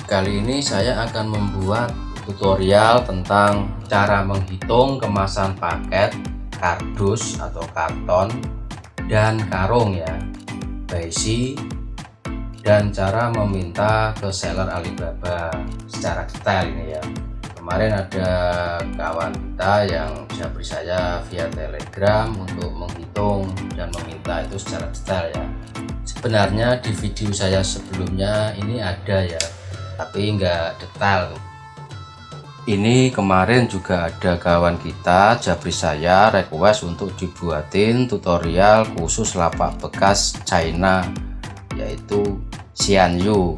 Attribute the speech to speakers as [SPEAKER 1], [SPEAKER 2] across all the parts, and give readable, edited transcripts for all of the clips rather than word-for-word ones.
[SPEAKER 1] Kali ini saya akan membuat tutorial tentang cara menghitung kemasan paket, kardus atau karton, dan karung ya, besi, dan cara meminta ke seller Alibaba secara detail ini ya. Kemarin ada kawan kita yang japri saya via Telegram untuk menghitung dan meminta itu secara detail ya. Sebenarnya di video saya sebelumnya ini ada ya, tapi enggak detail. Ini kemarin juga ada kawan kita japri saya request untuk dibuatin tutorial khusus lapak bekas China, yaitu Xianyu.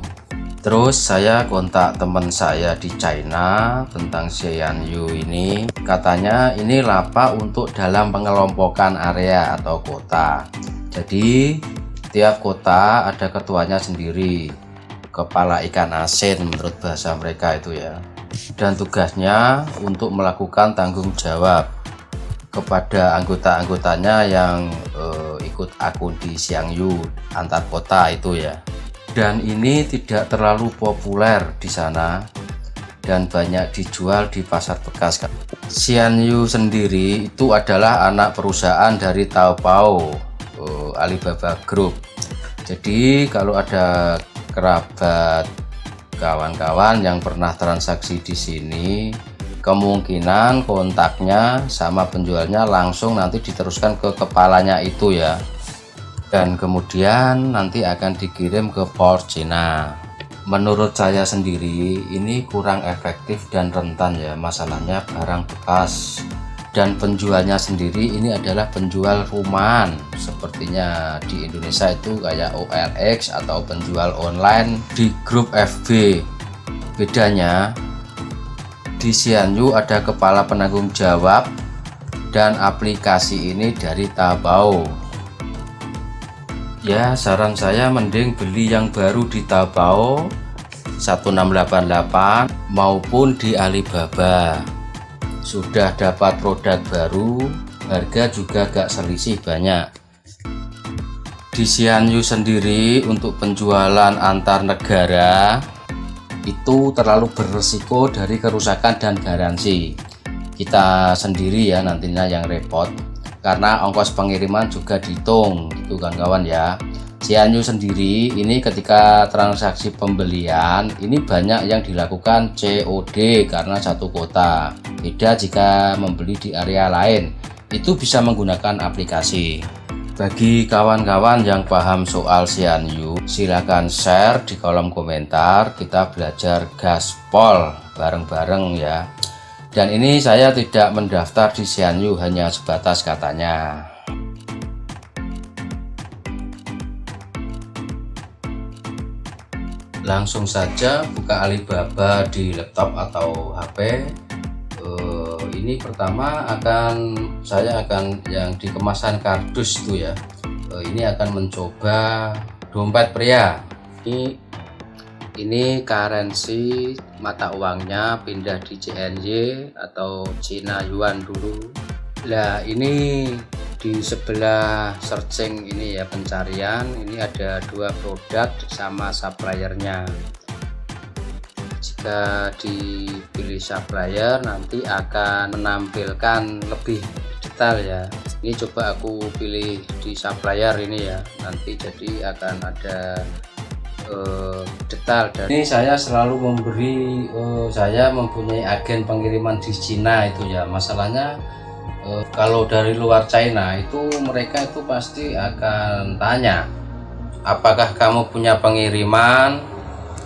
[SPEAKER 1] Terus saya kontak teman saya di China tentang Xianyu ini, katanya ini lapak untuk dalam pengelompokan area atau kota. Jadi tiap kota ada ketuanya sendiri, kepala ikan asin menurut bahasa mereka itu ya, dan tugasnya untuk melakukan tanggung jawab kepada anggota-anggotanya yang ikut akun di Xianyu antar kota itu ya. Dan ini tidak terlalu populer di sana dan banyak dijual di pasar bekas. Xianyu sendiri itu adalah anak perusahaan dari Taobao, Alibaba Group. Jadi kalau ada kerabat, kawan-kawan yang pernah transaksi di sini, kemungkinan kontaknya sama penjualnya langsung nanti diteruskan ke kepalanya itu ya, dan kemudian nanti akan dikirim ke port Cina. Menurut saya sendiri ini kurang efektif dan rentan ya, masalahnya barang bekas, dan penjualnya sendiri ini adalah penjual rumahan, sepertinya di Indonesia itu kayak OLX atau penjual online di grup FB. Bedanya di Xianyu ada kepala penanggung jawab dan aplikasi ini dari Taobao. Ya, saran saya mending beli yang baru di Taobao 1688 maupun di Alibaba. Sudah dapat produk baru, harga juga gak selisih banyak. Di Xianyu sendiri untuk penjualan antar negara itu terlalu beresiko dari kerusakan dan garansi. Kita sendiri ya nantinya yang repot, karena ongkos pengiriman juga dihitung gitu kan kawan ya. Xianyu sendiri ini ketika transaksi pembelian ini banyak yang dilakukan COD karena satu kota. Beda jika membeli di area lain, itu bisa menggunakan aplikasi. Bagi kawan-kawan yang paham soal Xianyu, silahkan share di kolom komentar, kita belajar gaspol bareng-bareng ya. Dan ini saya tidak mendaftar di Xianyu, hanya sebatas katanya. Langsung saja buka Alibaba di laptop atau HP. Ini pertama saya akan yang di kemasan kardus itu ya. Ini akan mencoba dompet pria. Ini currency mata uangnya pindah di CNY atau Cina Yuan dulu. Nah ini di sebelah searching ini ya, pencarian ini ada dua produk sama suppliernya. Jika dipilih supplier nanti akan menampilkan lebih detail ya. Ini coba aku pilih di supplier ini ya, nanti jadi akan ada detail. Dan ini saya selalu memberi saya mempunyai agen pengiriman di Cina itu ya. Masalahnya kalau dari luar China itu mereka itu pasti akan tanya, apakah kamu punya pengiriman,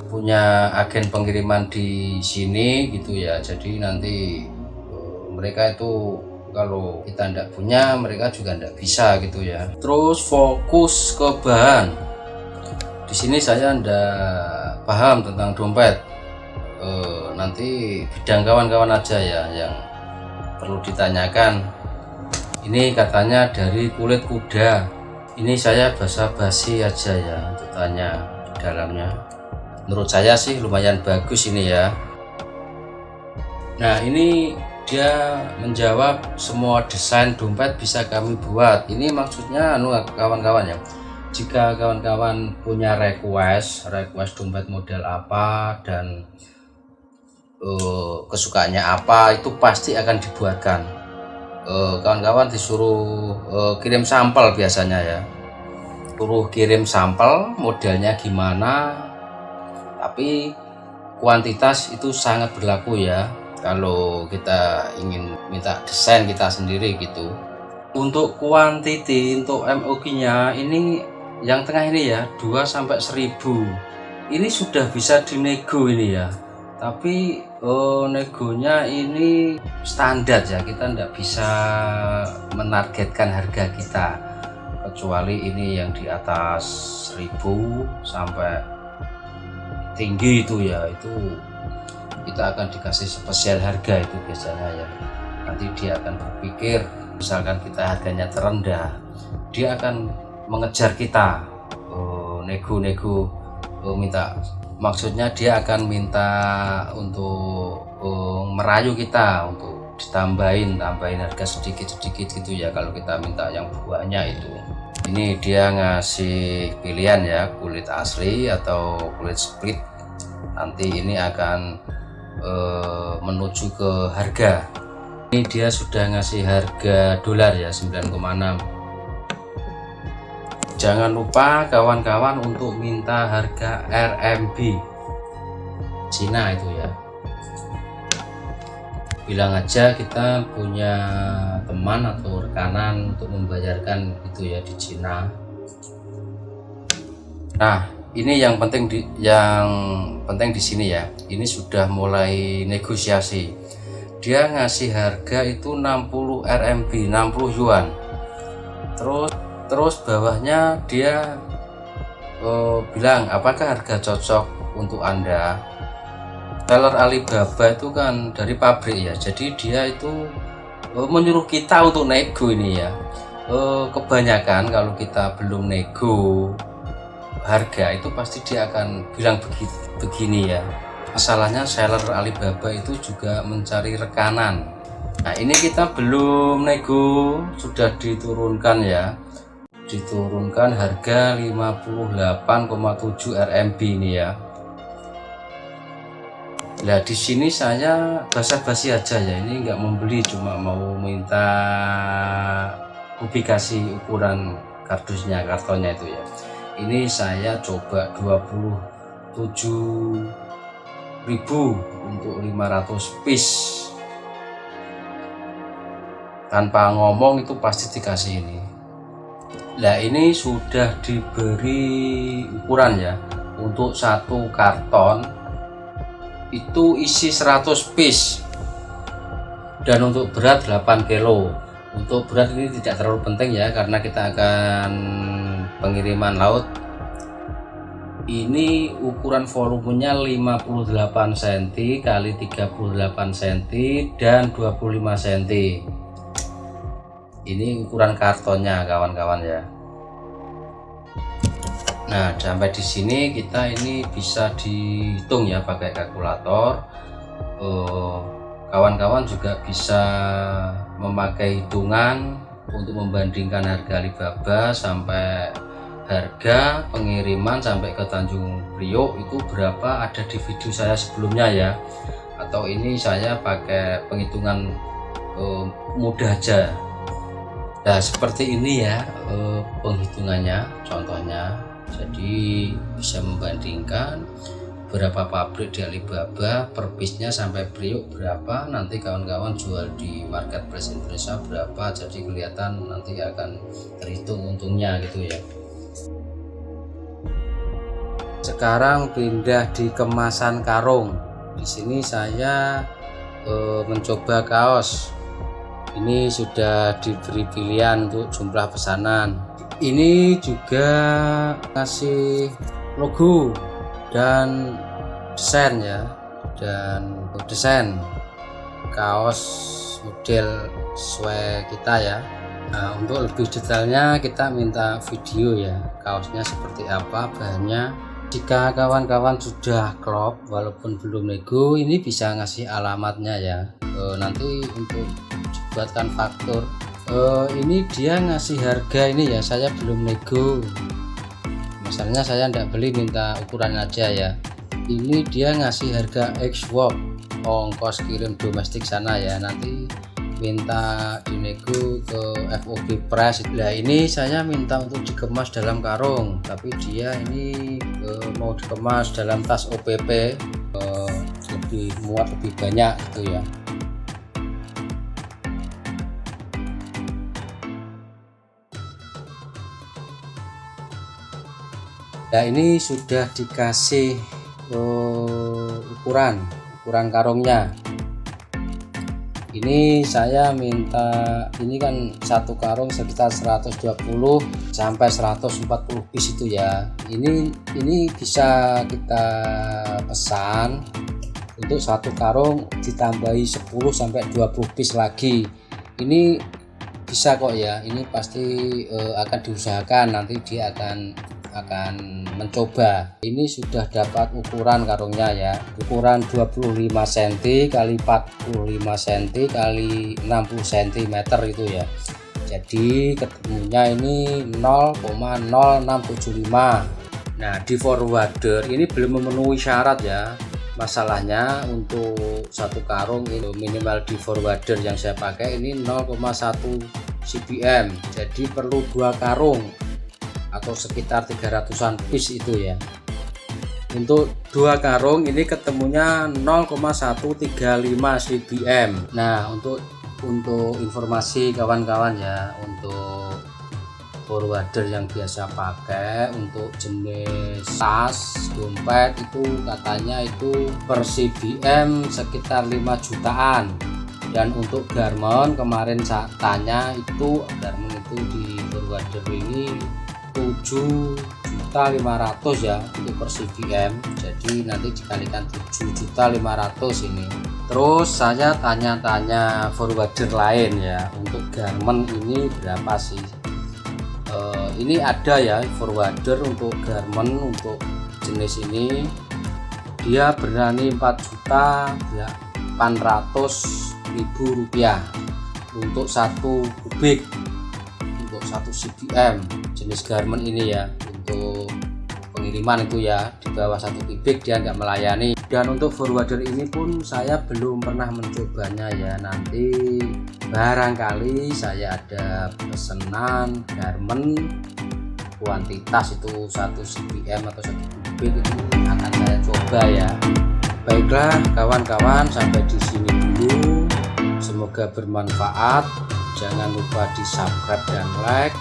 [SPEAKER 1] punya agen pengiriman di sini gitu ya. Jadi nanti mereka itu kalau kita tidak punya, mereka juga tidak bisa gitu ya. Terus fokus ke bahan. Di sini saya tidak paham tentang dompet, nanti bidang kawan-kawan aja ya yang perlu ditanyakan. Ini katanya dari kulit kuda. Ini saya basa-basi aja ya untuk tanya di dalamnya. Menurut saya sih lumayan bagus ini ya. Nah ini dia menjawab semua desain dompet bisa kami buat. Ini maksudnya kawan-kawan ya, Jika kawan-kawan punya request dompet model apa dan kesukaannya apa, itu pasti akan dibuatkan. Kawan-kawan disuruh kirim sampel biasanya ya, suruh kirim sampel modelnya gimana, tapi kuantitas itu sangat berlaku ya kalau kita ingin minta desain kita sendiri gitu. Untuk kuantiti, untuk MOQ nya ini yang tengah ini ya 2 sampai 1000 ini sudah bisa dinego ini ya, tapi negonya ini standar ya, kita tidak bisa menargetkan harga kita kecuali ini yang di atas 1000 sampai tinggi itu ya, itu kita akan dikasih spesial harga itu biasanya ya. Nanti dia akan berpikir, misalkan kita harganya terendah, dia akan mengejar kita nego-nego, minta, maksudnya dia akan minta untuk merayu kita untuk tambahin harga sedikit gitu ya kalau kita minta yang buahnya itu. Ini dia ngasih pilihan ya, kulit asli atau kulit split. Nanti ini akan menuju ke harga. Ini dia sudah ngasih harga dolar ya, 9,6. Jangan lupa kawan-kawan untuk minta harga RMB Cina itu ya. Bilang aja kita punya teman atau rekanan untuk membayarkan itu ya di Cina. Nah, ini yang penting di sini ya. Ini sudah mulai negosiasi. Dia ngasih harga itu 60 RMB, 60 yuan. Terus bawahnya dia bilang, apakah harga cocok untuk Anda? Seller Alibaba itu kan dari pabrik ya, jadi dia itu menyuruh kita untuk nego ini ya. Kebanyakan kalau kita belum nego harga itu pasti dia akan bilang begini ya. Masalahnya seller Alibaba itu juga mencari rekanan. Nah, ini kita belum nego, sudah diturunkan ya. Diturunkan harga 58,7 RMB ini ya. Nah, di sini saya basa-basi aja ya, ini nggak membeli, cuma mau minta publikasi ukuran kardusnya, kartonnya itu ya. Ini saya coba 27.000 untuk 500 piece. Tanpa ngomong itu pasti dikasih ini. Nah, ini sudah diberi ukuran ya. Untuk satu karton itu isi 100 piece dan untuk berat 8 kilo. Untuk berat ini tidak terlalu penting ya, karena kita akan pengiriman laut. Ini ukuran volumenya 58 cm kali 38 cm dan 25 cm. Ini ukuran kartonnya kawan-kawan ya. Nah, sampai di sini kita ini bisa dihitung ya pakai kalkulator. Kawan-kawan juga bisa memakai hitungan untuk membandingkan harga Alibaba sampai harga pengiriman sampai ke Tanjung Priok itu berapa, ada di video saya sebelumnya ya. Atau ini saya pakai penghitungan mudah aja. Nah, seperti ini ya penghitungannya, contohnya. Jadi bisa membandingkan berapa pabrik di Alibaba, per piece-nya sampai Priok berapa, nanti kawan-kawan jual di marketplace Indonesia berapa, jadi kelihatan nanti akan terhitung untungnya gitu ya. Sekarang pindah di kemasan karung. Di sini saya mencoba kaos. Ini sudah diberi pilihan untuk jumlah pesanan. Ini juga kasih logo dan desain ya, dan desain kaos model sesuai kita ya. Nah, untuk lebih detailnya kita minta video ya, kaosnya seperti apa, bahannya. Jika kawan-kawan sudah klop walaupun belum nego, ini bisa ngasih alamatnya ya. Nanti untuk dibuatkan faktur. Ini dia ngasih harga ini ya, saya belum nego. Asalnya saya tidak beli, minta ukuran aja ya. Ini dia ngasih harga X-Work, ongkos kirim domestik sana ya, nanti minta dinego ke FOB Press. Nah ini saya minta untuk dikemas dalam karung, tapi dia ini mau dikemas dalam tas OPP, lebih muat, lebih banyak gitu ya. Nah ini sudah dikasih ukuran karungnya. Ini saya minta, ini kan satu karung sekitar 120 sampai 140 piece itu ya. Ini bisa kita pesan untuk satu karung ditambahi 10 sampai 20 piece lagi. Ini bisa kok ya, ini pasti akan diusahakan, nanti dia akan mencoba. Ini sudah dapat ukuran karungnya ya, ukuran 25 cm kali 45 cm kali 60 cm itu ya. Jadi ketemunya ini 0,0675. Nah di forwarder ini belum memenuhi syarat ya. Masalahnya untuk satu karung ini minimal di forwarder yang saya pakai ini 0,1 cbm, jadi perlu 2 karung atau sekitar 300-an piece itu ya. Untuk 2 karung ini ketemunya 0,135 cbm. Nah untuk informasi kawan-kawan ya, untuk forwarder yang biasa pakai untuk jenis tas, dompet itu katanya itu per cbm sekitar 5 jutaan. Dan untuk garment kemarin saya tanya itu garment itu di forwarder ini 7.500.000 ya untuk per cbm, jadi nanti dikalikan 7.500.000 ini. Terus saya tanya-tanya forwarder lain ya, untuk garment ini berapa sih? Ini ada ya forwarder untuk garment untuk jenis ini, dia berani 4.800.000 rupiah untuk 1 kubik untuk 1 cbm jenis garment ini ya. Untuk pengiriman itu ya di bawah 1 kubik dia nggak melayani. Dan untuk forwarder ini pun saya belum pernah mencobanya ya, nanti barangkali saya ada pesanan garment kuantitas itu 1 cbm atau 1 kubik itu akan saya coba ya. Baiklah kawan-kawan, sampai di sini dulu, semoga bermanfaat. Jangan lupa di subscribe dan like.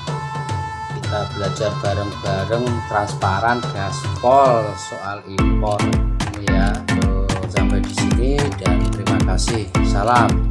[SPEAKER 1] Kita belajar bareng-bareng, transparan, gaspol soal impor ya. Sampai di sini dan terima kasih. Salam.